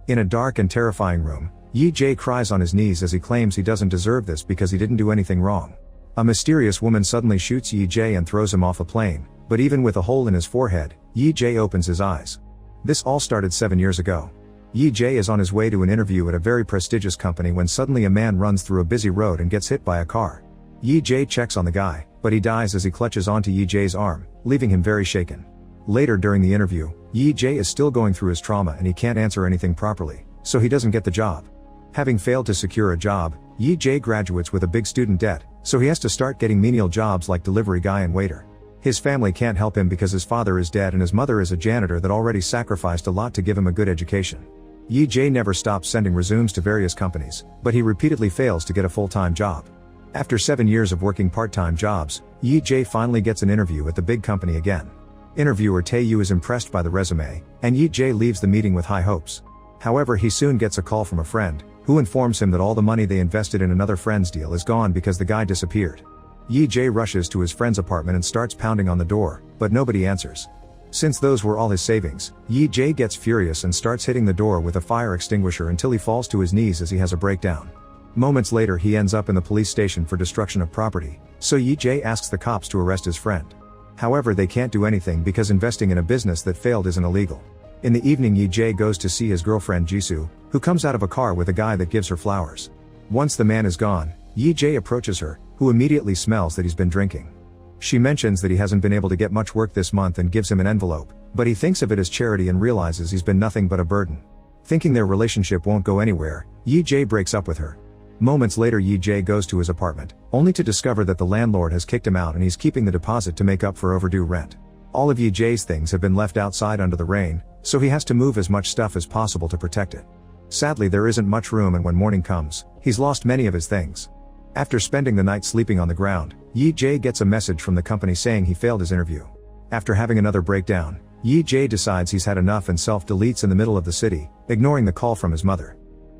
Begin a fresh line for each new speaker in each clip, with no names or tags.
In a dark and terrifying room, Yi Jae cries on his knees as he claims he doesn't deserve this because he didn't do anything wrong. A mysterious woman suddenly shoots Yi Jae and throws him off a plane, but even with a hole in his forehead, Yi Jae opens his eyes. This all started 7 years ago. Yi Jae is on his way to an interview at a very prestigious company when suddenly a man runs through a busy road and gets hit by a car. Yi Jae checks on the guy, but he dies as he clutches onto Yi Jae's arm, leaving him very shaken. Later during the interview, Yi Jae is still going through his trauma and he can't answer anything properly, so he doesn't get the job. Having failed to secure a job, Yi Jae graduates with a big student debt, so he has to start getting menial jobs like delivery guy and waiter. His family can't help him because his father is dead and his mother is a janitor that already sacrificed a lot to give him a good education. Yi Jae never stops sending resumes to various companies, but he repeatedly fails to get a full-time job. After 7 years of working part-time jobs, Yi Jae finally gets an interview at the big company again. Interviewer Tae-yu is impressed by the resume, and Yi Jae leaves the meeting with high hopes. However, he soon gets a call from a friend, who informs him that all the money they invested in another friend's deal is gone because the guy disappeared. Yi Jae rushes to his friend's apartment and starts pounding on the door, but nobody answers. Since those were all his savings, Yi Jae gets furious and starts hitting the door with a fire extinguisher until he falls to his knees as he has a breakdown. Moments later he ends up in the police station for destruction of property, so Yi Jae asks the cops to arrest his friend. However, they can't do anything because investing in a business that failed isn't illegal. In the evening Yi Jae goes to see his girlfriend Jisoo, who comes out of a car with a guy that gives her flowers. Once the man is gone, Yi Jae approaches her, who immediately smells that he's been drinking. She mentions that he hasn't been able to get much work this month and gives him an envelope, but he thinks of it as charity and realizes he's been nothing but a burden. Thinking their relationship won't go anywhere, Yi Jae breaks up with her. Moments later Yi Jae goes to his apartment, only to discover that the landlord has kicked him out and he's keeping the deposit to make up for overdue rent. All of Yi Jae's things have been left outside under the rain, so he has to move as much stuff as possible to protect it. Sadly, there isn't much room, and when morning comes, he's lost many of his things. After spending the night sleeping on the ground, Yi Jae gets a message from the company saying he failed his interview. After having another breakdown, Yi Jae decides he's had enough and self-deletes in the middle of the city, ignoring the call from his mother.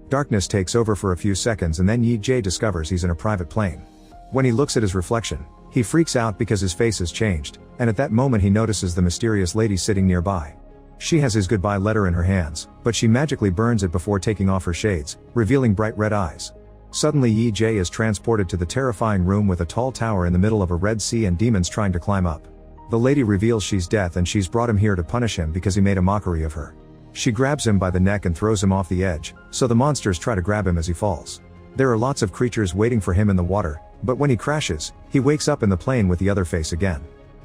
Darkness takes over for a few seconds and then Yi Jae discovers he's in a private plane. When he looks at his reflection, he freaks out because his face has changed, and at that moment he notices the mysterious lady sitting nearby. She has his goodbye letter in her hands, but she magically burns it before taking off her shades, revealing bright red eyes. Suddenly Yi Jae is transported to the terrifying room with a tall tower in the middle of a red sea and demons trying to climb up. The lady reveals she's Death and she's brought him here to punish him because he made a mockery of her. She grabs him by the neck and throws him off the edge, so the monsters try to grab him as he falls. There are lots of creatures waiting for him in the water, but when he crashes, he wakes up in the plane with the other face again.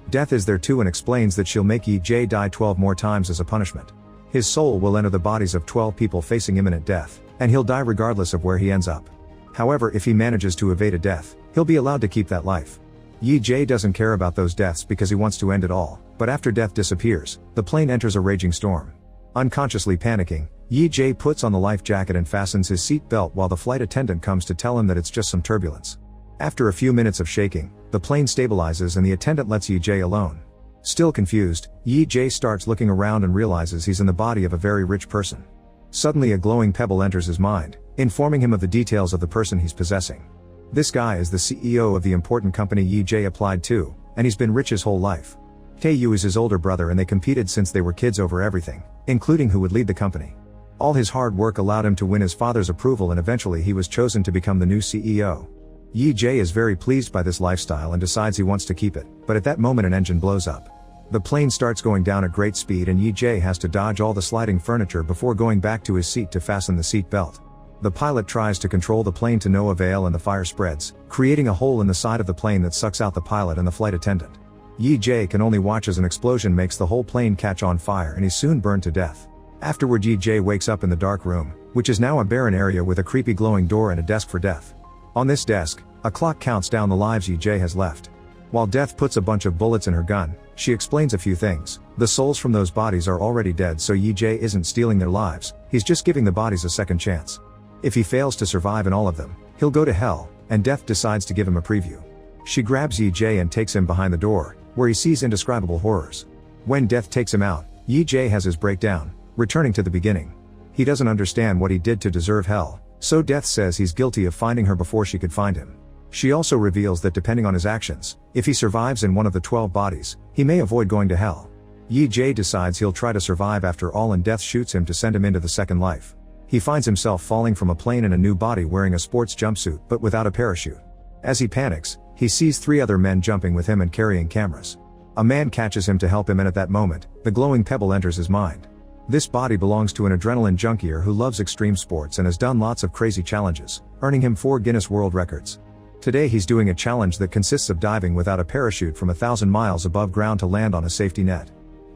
Death is there too and explains that she'll make Yi Jae die 12 more times as a punishment. His soul will enter the bodies of 12 people facing imminent death, and he'll die regardless of where he ends up. However, if he manages to evade a death, he'll be allowed to keep that life. Yi Jae doesn't care about those deaths because he wants to end it all, but after Death disappears, the plane enters a raging storm. Unconsciously panicking, Yi Jae puts on the life jacket and fastens his seat belt while the flight attendant comes to tell him that it's just some turbulence. After a few minutes of shaking, the plane stabilizes and the attendant lets Yi Jae alone. Still confused, Yi Jae starts looking around and realizes he's in the body of a very rich person. Suddenly a glowing pebble enters his mind, informing him of the details of the person he's possessing. This guy is the CEO of the important company Yi Jae applied to, and he's been rich his whole life. Tae-yu is his older brother and they competed since they were kids over everything, including who would lead the company. All his hard work allowed him to win his father's approval and eventually he was chosen to become the new CEO. Yi Jae is very pleased by this lifestyle and decides he wants to keep it, but at that moment an engine blows up. The plane starts going down at great speed and Yi Jae has to dodge all the sliding furniture before going back to his seat to fasten the seat belt. The pilot tries to control the plane to no avail and the fire spreads, creating a hole in the side of the plane that sucks out the pilot and the flight attendant. Yi Jae can only watch as an explosion makes the whole plane catch on fire and he's soon burned to death. Afterward Yi Jae wakes up in the dark room, which is now a barren area with a creepy glowing door and a desk for Death. On this desk, a clock counts down the lives Yi Jae has left. While Death puts a bunch of bullets in her gun, she explains a few things. The souls from those bodies are already dead, so Yi Jae isn't stealing their lives, he's just giving the bodies a second chance. If he fails to survive in all of them, he'll go to hell, and Death decides to give him a preview. She grabs Yi Jae and takes him behind the door, where he sees indescribable horrors. When Death takes him out, Yi Jae has his breakdown, returning to the beginning. He doesn't understand what he did to deserve hell, so Death says he's guilty of finding her before she could find him. She also reveals that depending on his actions, if he survives in one of the 12 bodies, he may avoid going to hell. Yi Jae decides he'll try to survive after all and Death shoots him to send him into the second life. He finds himself falling from a plane in a new body wearing a sports jumpsuit but without a parachute. As he panics, he sees 3 other men jumping with him and carrying cameras. A man catches him to help him, and at that moment, the glowing pebble enters his mind. This body belongs to an adrenaline junkier who loves extreme sports and has done lots of crazy challenges, earning him 4 Guinness World Records. Today he's doing a challenge that consists of diving without a parachute from 1,000 miles above ground to land on a safety net.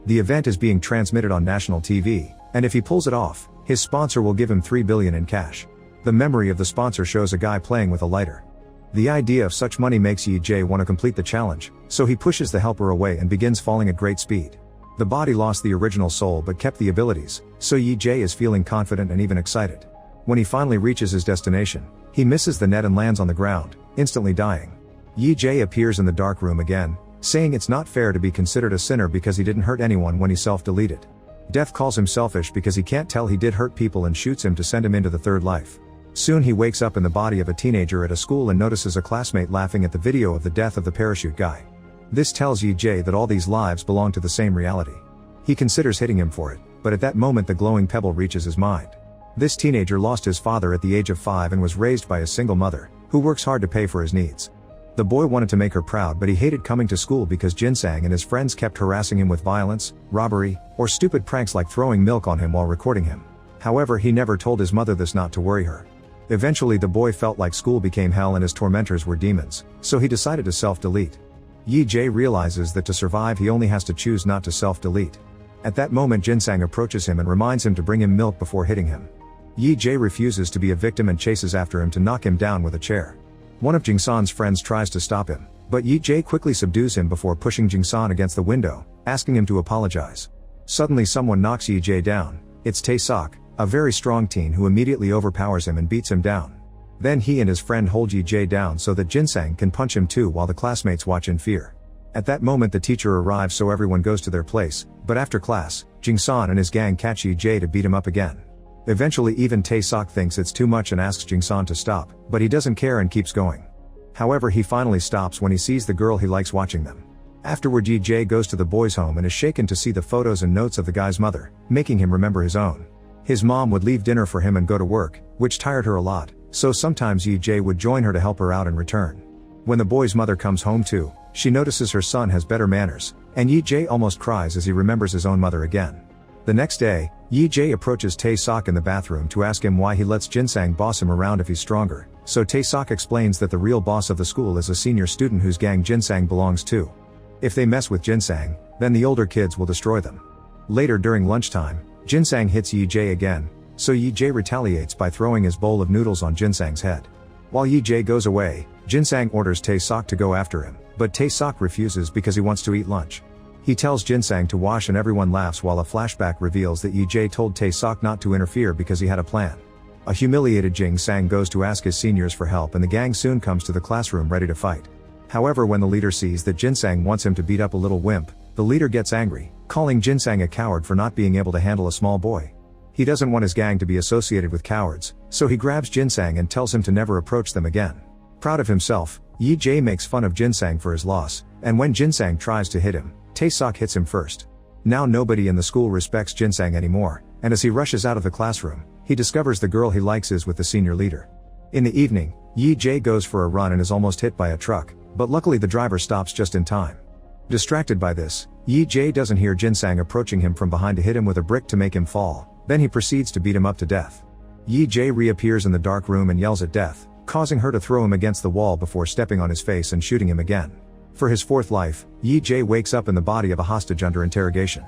The event is being transmitted on national TV, and if he pulls it off, his sponsor will give him $3 billion in cash. The memory of the sponsor shows a guy playing with a lighter. The idea of such money makes Yi Jae want to complete the challenge, so he pushes the helper away and begins falling at great speed. The body lost the original soul but kept the abilities, so Yi Jae is feeling confident and even excited. When he finally reaches his destination, he misses the net and lands on the ground, instantly dying. Yi Jae appears in the dark room again, saying it's not fair to be considered a sinner because he didn't hurt anyone when he self-deleted. Death calls him selfish because he can't tell he did hurt people and shoots him to send him into the third life. Soon he wakes up in the body of a teenager at a school and notices a classmate laughing at the video of the death of the parachute guy. This tells Yi Jae that all these lives belong to the same reality. He considers hitting him for it, but at that moment the glowing pebble reaches his mind. This teenager lost his father at the age of 5 and was raised by a single mother, who works hard to pay for his needs. The boy wanted to make her proud, but he hated coming to school because Jinsang and his friends kept harassing him with violence, robbery, or stupid pranks like throwing milk on him while recording him. However, he never told his mother this not to worry her. Eventually the boy felt like school became hell and his tormentors were demons, so he decided to self-delete. Yi Jae realizes that to survive he only has to choose not to self-delete. At that moment Jinsang approaches him and reminds him to bring him milk before hitting him. Yi Jae refuses to be a victim and chases after him to knock him down with a chair. One of Jingsan's friends tries to stop him, but Yi Jae quickly subdues him before pushing Jingsan against the window, asking him to apologize. Suddenly someone knocks Yi Jae down. It's Tae-sok, a very strong teen who immediately overpowers him and beats him down. Then he and his friend hold Yi Jae down so that Jinsang can punch him too while the classmates watch in fear. At that moment the teacher arrives so everyone goes to their place, but after class, Jingsan and his gang catch Yi Jae to beat him up again. Eventually even Tae-sok thinks it's too much and asks Jingsan to stop, but he doesn't care and keeps going. However, he finally stops when he sees the girl he likes watching them. Afterward Yi Jae goes to the boy's home and is shaken to see the photos and notes of the guy's mother, making him remember his own. His mom would leave dinner for him and go to work, which tired her a lot, so sometimes Yi Jae would join her to help her out in return. When the boy's mother comes home too, she notices her son has better manners, and Yi Jae almost cries as he remembers his own mother again. The next day, Yi Jae approaches Tae-sok in the bathroom to ask him why he lets Jinsang boss him around if he's stronger, so Tae-sok explains that the real boss of the school is a senior student whose gang Jinsang belongs to. If they mess with Jinsang, then the older kids will destroy them. Later during lunchtime, Jinsang hits Yi Jae again, so Yi Jae retaliates by throwing his bowl of noodles on Jinsang's head. While Yi Jae goes away, Jinsang orders Tae-sok to go after him, but Tae-sok refuses because he wants to eat lunch. He tells Jinsang to wash and everyone laughs while a flashback reveals that Yi Jae told Tae-sok not to interfere because he had a plan. A humiliated Jinsang goes to ask his seniors for help and the gang soon comes to the classroom ready to fight. However, when the leader sees that Jinsang wants him to beat up a little wimp, the leader gets angry, calling Jinsang a coward for not being able to handle a small boy. He doesn't want his gang to be associated with cowards, so he grabs Jinsang and tells him to never approach them again. Proud of himself, Yi Jae makes fun of Jinsang for his loss, and when Jinsang tries to hit him, Tae-sok hits him first. Now nobody in the school respects Jinsang anymore, and as he rushes out of the classroom, he discovers the girl he likes is with the senior leader. In the evening, Yi Jae goes for a run and is almost hit by a truck, but luckily the driver stops just in time. Distracted by this, Yi Jae doesn't hear Jinsang approaching him from behind to hit him with a brick to make him fall, then he proceeds to beat him up to death. Yi Jae reappears in the dark room and yells at Death, causing her to throw him against the wall before stepping on his face and shooting him again. For his fourth life, Yi Jae wakes up in the body of a hostage under interrogation.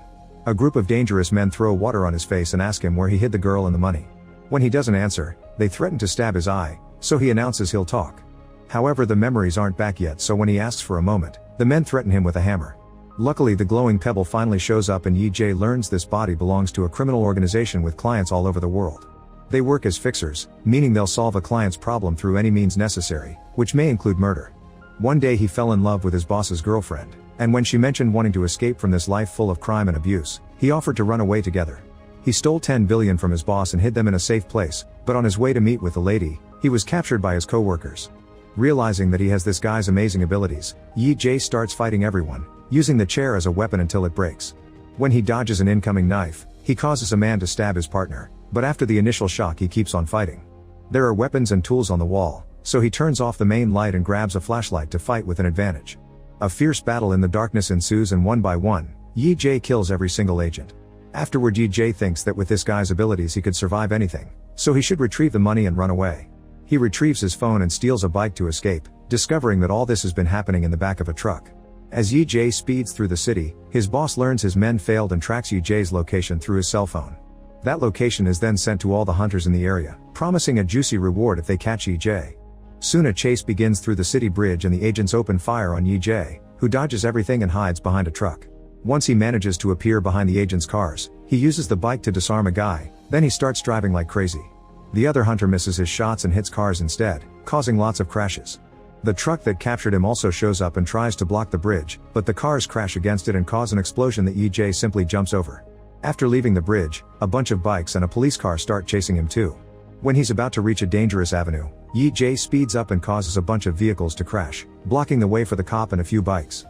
A group of dangerous men throw water on his face and ask him where he hid the girl and the money. When he doesn't answer, they threaten to stab his eye, so he announces he'll talk. However, the memories aren't back yet, so when he asks for a moment, the men threaten him with a hammer. Luckily the glowing pebble finally shows up and Yi Jae learns this body belongs to a criminal organization with clients all over the world. They work as fixers, meaning they'll solve a client's problem through any means necessary, which may include murder. One day he fell in love with his boss's girlfriend, and when she mentioned wanting to escape from this life full of crime and abuse, he offered to run away together. He stole 10 billion from his boss and hid them in a safe place, but on his way to meet with the lady, he was captured by his co-workers. Realizing that he has this guy's amazing abilities, Yi Jae starts fighting everyone, using the chair as a weapon until it breaks. When he dodges an incoming knife, he causes a man to stab his partner, but after the initial shock he keeps on fighting. There are weapons and tools on the wall, so he turns off the main light and grabs a flashlight to fight with an advantage. A fierce battle in the darkness ensues and one by one, Yi Jae kills every single agent. Afterward Yi Jae thinks that with this guy's abilities he could survive anything, so he should retrieve the money and run away. He retrieves his phone and steals a bike to escape, discovering that all this has been happening in the back of a truck. As Yi Jae speeds through the city, his boss learns his men failed and tracks Yi Jae's location through his cell phone. That location is then sent to all the hunters in the area, promising a juicy reward if they catch Yi Jae. Soon a chase begins through the city bridge and the agents open fire on Yi Jae, who dodges everything and hides behind a truck. Once he manages to appear behind the agents' cars, he uses the bike to disarm a guy, then he starts driving like crazy. The other hunter misses his shots and hits cars instead, causing lots of crashes. The truck that captured him also shows up and tries to block the bridge, but the cars crash against it and cause an explosion that Yi Jae simply jumps over. After leaving the bridge, a bunch of bikes and a police car start chasing him too. When he's about to reach a dangerous avenue, Yi Jae speeds up and causes a bunch of vehicles to crash, blocking the way for the cop and a few bikes.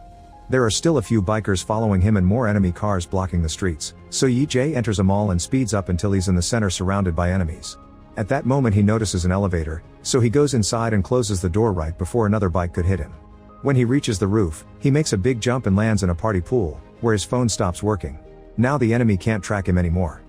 There are still a few bikers following him and more enemy cars blocking the streets, so Yi Jae enters a mall and speeds up until he's in the center surrounded by enemies. At that moment he notices an elevator, so he goes inside and closes the door right before another bike could hit him. When he reaches the roof, he makes a big jump and lands in a party pool, where his phone stops working. Now the enemy can't track him anymore.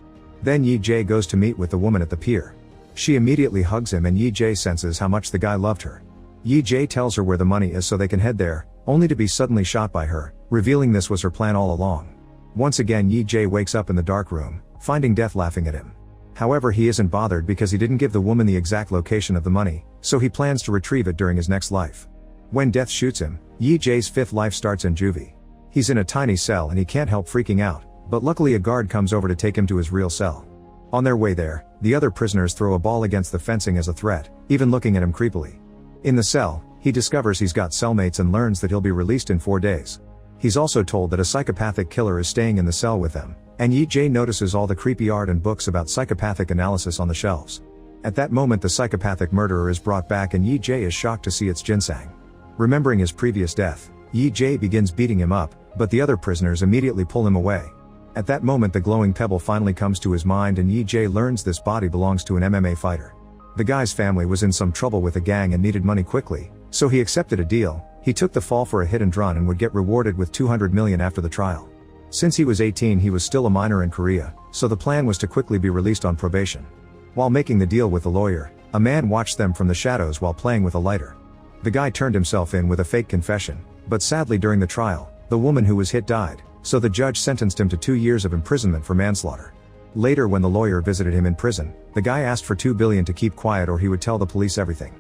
Then Yi Jae goes to meet with the woman at the pier. She immediately hugs him and Yi Jae senses how much the guy loved her. Yi Jae tells her where the money is so they can head there, only to be suddenly shot by her, revealing this was her plan all along. Once again Yi Jae wakes up in the dark room, finding Death laughing at him. However he isn't bothered because he didn't give the woman the exact location of the money, so he plans to retrieve it during his next life. When Death shoots him, Yi Jae's fifth life starts in juvie. He's in a tiny cell and he can't help freaking out, but luckily a guard comes over to take him to his real cell. On their way there, the other prisoners throw a ball against the fencing as a threat, even looking at him creepily. In the cell, he discovers he's got cellmates and learns that he'll be released in 4 days. He's also told that a psychopathic killer is staying in the cell with them, and Yi Jae notices all the creepy art and books about psychopathic analysis on the shelves. At that moment the psychopathic murderer is brought back and Yi Jae is shocked to see it's Jinsang. Remembering his previous death, Yi Jae begins beating him up, but the other prisoners immediately pull him away. At that moment the glowing pebble finally comes to his mind and Yi Jae learns this body belongs to an MMA fighter. The guy's family was in some trouble with a gang and needed money quickly, so he accepted a deal. He took the fall for a hit and run and would get rewarded with 200 million after the trial. Since he was 18 he was still a minor in Korea, so the plan was to quickly be released on probation. While making the deal with the lawyer, a man watched them from the shadows while playing with a lighter. The guy turned himself in with a fake confession, but sadly during the trial, the woman who was hit died, so the judge sentenced him to 2 years of imprisonment for manslaughter. Later when the lawyer visited him in prison, the guy asked for 2 billion to keep quiet or he would tell the police everything.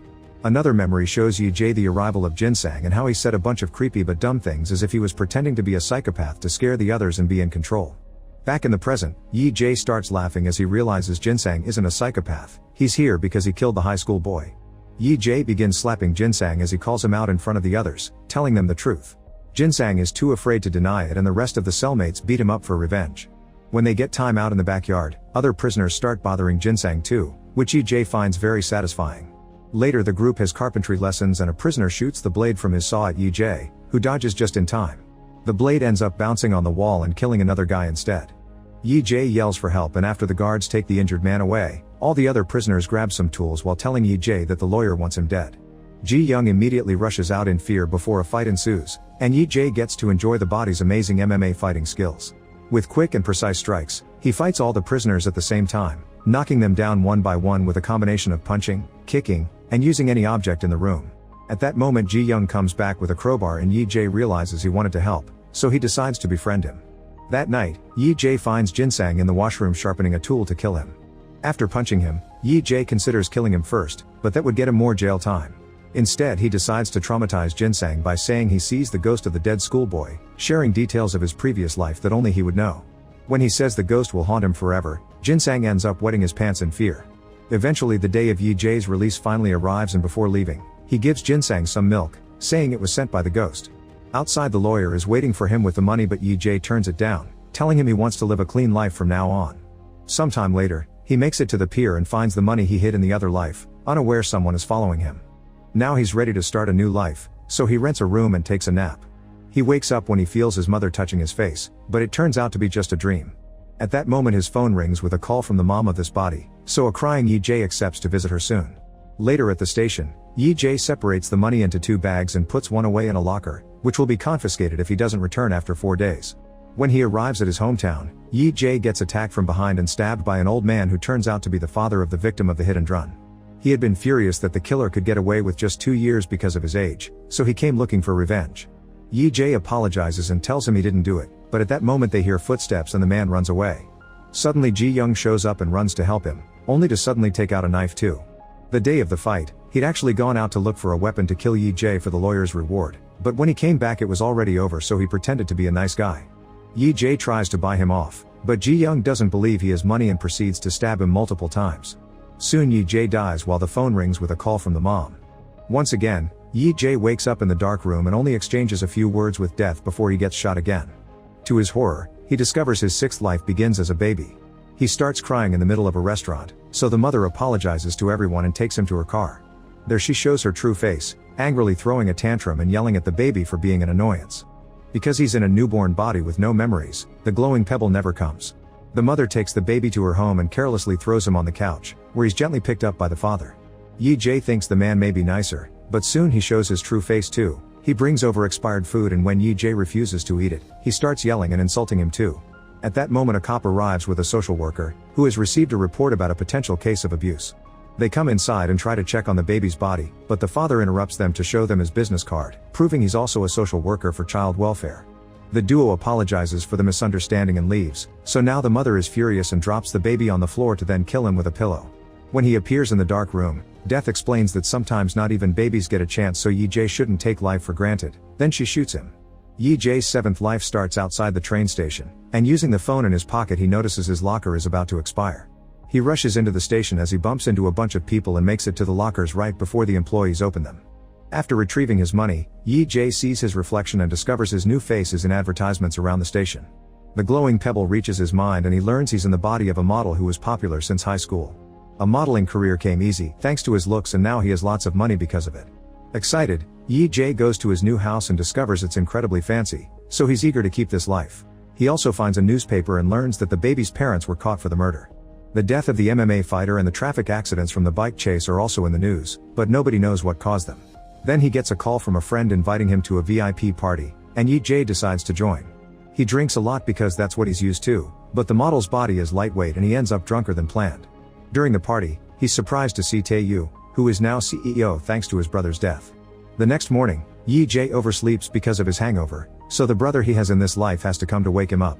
Another memory shows Yi Jae the arrival of Jinsang and how he said a bunch of creepy but dumb things as if he was pretending to be a psychopath to scare the others and be in control. Back in the present, Yi Jae starts laughing as he realizes Jinsang isn't a psychopath, he's here because he killed the high school boy. Yi Jae begins slapping Jinsang as he calls him out in front of the others, telling them the truth. Jinsang is too afraid to deny it and the rest of the cellmates beat him up for revenge. When they get time out in the backyard, other prisoners start bothering Jinsang too, which Yi Jae finds very satisfying. Later the group has carpentry lessons and a prisoner shoots the blade from his saw at Yi Jae, who dodges just in time. The blade ends up bouncing on the wall and killing another guy instead. Yi Jae yells for help and after the guards take the injured man away, all the other prisoners grab some tools while telling Yi Jae that the lawyer wants him dead. Ji Young immediately rushes out in fear before a fight ensues, and Yi Jae gets to enjoy the body's amazing MMA fighting skills. With quick and precise strikes, he fights all the prisoners at the same time, knocking them down one by one with a combination of punching, kicking, and using any object in the room. At that moment Ji Young comes back with a crowbar and Yi Jae realizes he wanted to help, so he decides to befriend him. That night, Yi Jae finds Jinsang in the washroom sharpening a tool to kill him. After punching him, Yi Jae considers killing him first, but that would get him more jail time. Instead he decides to traumatize Jinsang by saying he sees the ghost of the dead schoolboy, sharing details of his previous life that only he would know. When he says the ghost will haunt him forever, Jinsang ends up wetting his pants in fear. Eventually the day of Yi Jae's release finally arrives and before leaving, he gives Jinsang some milk, saying it was sent by the ghost. Outside the lawyer is waiting for him with the money but Yi Jae turns it down, telling him he wants to live a clean life from now on. Sometime later, he makes it to the pier and finds the money he hid in the other life, unaware someone is following him. Now he's ready to start a new life, so he rents a room and takes a nap. He wakes up when he feels his mother touching his face, but it turns out to be just a dream. At that moment his phone rings with a call from the mom of this body, so a crying Yi-jae accepts to visit her soon. Later at the station, Yi-jae separates the money into 2 bags and puts one away in a locker, which will be confiscated if he doesn't return after 4 days. When he arrives at his hometown, Yi-jae gets attacked from behind and stabbed by an old man who turns out to be the father of the victim of the hit and run. He had been furious that the killer could get away with just 2 years because of his age, so he came looking for revenge. Yi-jae apologizes and tells him he didn't do it, but at that moment they hear footsteps and the man runs away. Suddenly Ji-young shows up and runs to help him, only to suddenly take out a knife too. The day of the fight, he'd actually gone out to look for a weapon to kill Yi-jae for the lawyer's reward, but when he came back it was already over, so he pretended to be a nice guy. Yi-jae tries to buy him off, but Ji-young doesn't believe he has money and proceeds to stab him multiple times. Soon Yi-jae dies while the phone rings with a call from the mom. Once again, Yi-jae wakes up in the dark room and only exchanges a few words with death before he gets shot again. To his horror, he discovers his 6th life begins as a baby. He starts crying in the middle of a restaurant, so the mother apologizes to everyone and takes him to her car. There she shows her true face, angrily throwing a tantrum and yelling at the baby for being an annoyance. Because he's in a newborn body with no memories, the glowing pebble never comes. The mother takes the baby to her home and carelessly throws him on the couch, where he's gently picked up by the father. Yi-jae thinks the man may be nicer, but soon he shows his true face too. He brings over expired food and when Yi-jae refuses to eat it, he starts yelling and insulting him too. At that moment a cop arrives with a social worker, who has received a report about a potential case of abuse. They come inside and try to check on the baby's body, but the father interrupts them to show them his business card, proving he's also a social worker for child welfare. The duo apologizes for the misunderstanding and leaves, so now the mother is furious and drops the baby on the floor to then kill him with a pillow. When he appears in the dark room, Death explains that sometimes not even babies get a chance, so Yi-jae shouldn't take life for granted. Then she shoots him. Yi-jae's 7th life starts outside the train station, and using the phone in his pocket he notices his locker is about to expire. He rushes into the station as he bumps into a bunch of people and makes it to the lockers right before the employees open them. After retrieving his money, Yi-jae sees his reflection and discovers his new face is in advertisements around the station. The glowing pebble reaches his mind and he learns he's in the body of a model who was popular since high school. A modeling career came easy thanks to his looks and now he has lots of money because of it. Excited, Yi-jae goes to his new house and discovers it's incredibly fancy, so he's eager to keep this life. He also finds a newspaper and learns that the baby's parents were caught for the murder. The death of the MMA fighter and the traffic accidents from the bike chase are also in the news, but nobody knows what caused them. Then he gets a call from a friend inviting him to a VIP party, and Yi-jae decides to join. He drinks a lot because that's what he's used to, but the model's body is lightweight and he ends up drunker than planned. During the party, he's surprised to see Tae-yu, who is now CEO thanks to his brother's death. The next morning, Yi-jae oversleeps because of his hangover, so the brother he has in this life has to come to wake him up.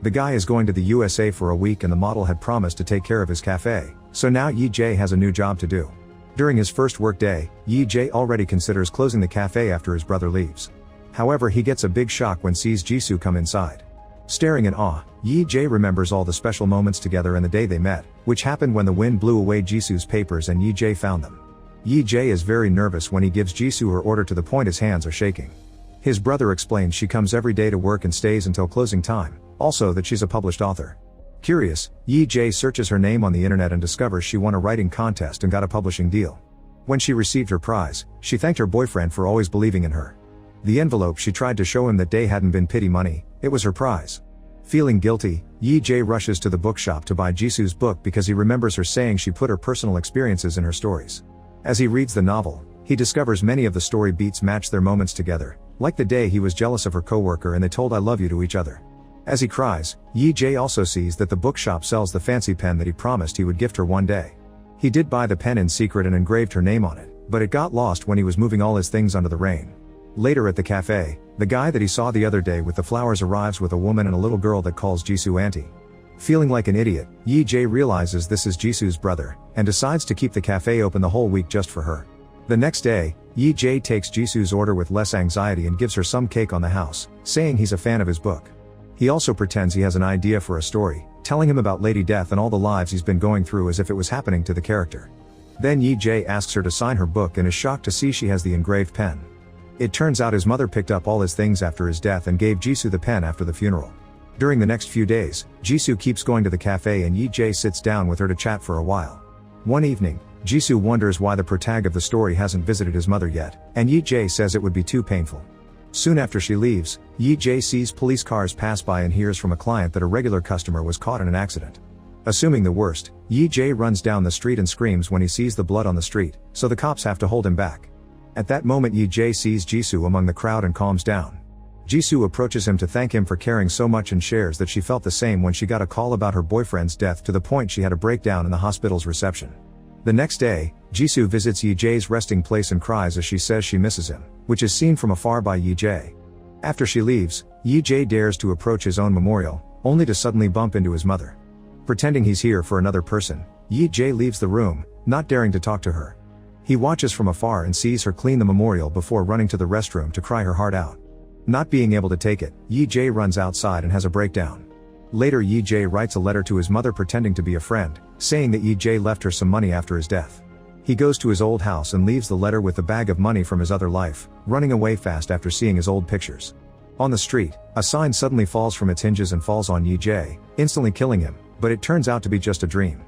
The guy is going to the USA for a week and the model had promised to take care of his cafe, so now Yi-jae has a new job to do. During his first work day, Yi-jae already considers closing the cafe after his brother leaves. However, he gets a big shock when sees Jisoo come inside. Staring in awe, Yi-jae remembers all the special moments together and the day they met, which happened when the wind blew away Jisoo's papers and Yi-jae found them. Yi-jae is very nervous when he gives Jisoo her order to the point his hands are shaking. His brother explains she comes every day to work and stays until closing time, also that she's a published author. Curious, Yi-jae searches her name on the internet and discovers she won a writing contest and got a publishing deal. When she received her prize, she thanked her boyfriend for always believing in her. The envelope she tried to show him that day hadn't been pity money, it was her prize. Feeling guilty, Yi-jae rushes to the bookshop to buy Jisoo's book because he remembers her saying she put her personal experiences in her stories. As he reads the novel, he discovers many of the story beats match their moments together, like the day he was jealous of her coworker and they told "I love you" to each other. As he cries, Yi-jae also sees that the bookshop sells the fancy pen that he promised he would gift her one day. He did buy the pen in secret and engraved her name on it, but it got lost when he was moving all his things under the rain. Later at the cafe, the guy that he saw the other day with the flowers arrives with a woman and a little girl that calls Jisoo auntie. Feeling like an idiot, Yi-jae realizes this is Jisoo's brother, and decides to keep the cafe open the whole week just for her. The next day, Yi-jae takes Jisoo's order with less anxiety and gives her some cake on the house, saying he's a fan of his book. He also pretends he has an idea for a story, telling him about Lady Death and all the lives he's been going through as if it was happening to the character. Then Yi-jae asks her to sign her book and is shocked to see she has the engraved pen. It turns out his mother picked up all his things after his death and gave Jisoo the pen after the funeral. During the next few days, Jisoo keeps going to the cafe and Yi-jae sits down with her to chat for a while. One evening, Jisoo wonders why the protagonist of the story hasn't visited his mother yet, and Yi-jae says it would be too painful. Soon after she leaves, Yi-jae sees police cars pass by and hears from a client that a regular customer was caught in an accident. Assuming the worst, Yi-jae runs down the street and screams when he sees the blood on the street, so the cops have to hold him back. At that moment Yi-jae sees Jisoo among the crowd and calms down. Jisoo approaches him to thank him for caring so much and shares that she felt the same when she got a call about her boyfriend's death, to the point she had a breakdown in the hospital's reception. The next day, Jisoo visits Yi-jae's resting place and cries as she says she misses him, which is seen from afar by Yi-jae. After she leaves, Yi-jae dares to approach his own memorial, only to suddenly bump into his mother. Pretending he's here for another person, Yi-jae leaves the room, not daring to talk to her. He watches from afar and sees her clean the memorial before running to the restroom to cry her heart out. Not being able to take it, Yi-jae runs outside and has a breakdown. Later Yi-jae writes a letter to his mother pretending to be a friend, saying that Yi-jae left her some money after his death. He goes to his old house and leaves the letter with the bag of money from his other life, running away fast after seeing his old pictures. On the street, a sign suddenly falls from its hinges and falls on Yi-jae, instantly killing him, but it turns out to be just a dream.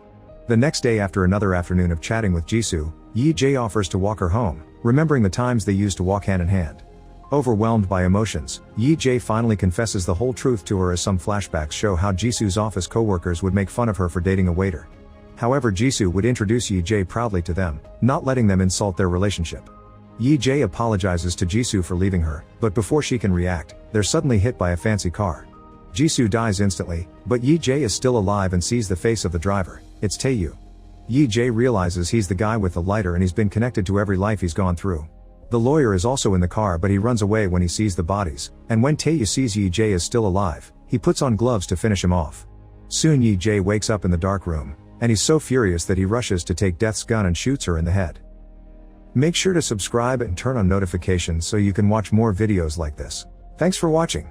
The next day, after another afternoon of chatting with Jisoo, Yi-jae offers to walk her home, remembering the times they used to walk hand in hand. Overwhelmed by emotions, Yi-jae finally confesses the whole truth to her as some flashbacks show how Jisoo's office co-workers would make fun of her for dating a waiter. However, Jisoo would introduce Yi-jae proudly to them, not letting them insult their relationship. Yi-jae apologizes to Jisoo for leaving her, but before she can react, they're suddenly hit by a fancy car. Jisoo dies instantly, but Yi-jae is still alive and sees the face of the driver. It's Taeyu. Yi-jae realizes he's the guy with the lighter and he's been connected to every life he's gone through. The lawyer is also in the car, but he runs away when he sees the bodies, and when Taeyu sees Yi-jae is still alive, he puts on gloves to finish him off. Soon Yi-jae wakes up in the dark room, and he's so furious that he rushes to take Death's gun and shoots her in the head. Make sure to subscribe and turn on notifications so you can watch more videos like this. Thanks for watching.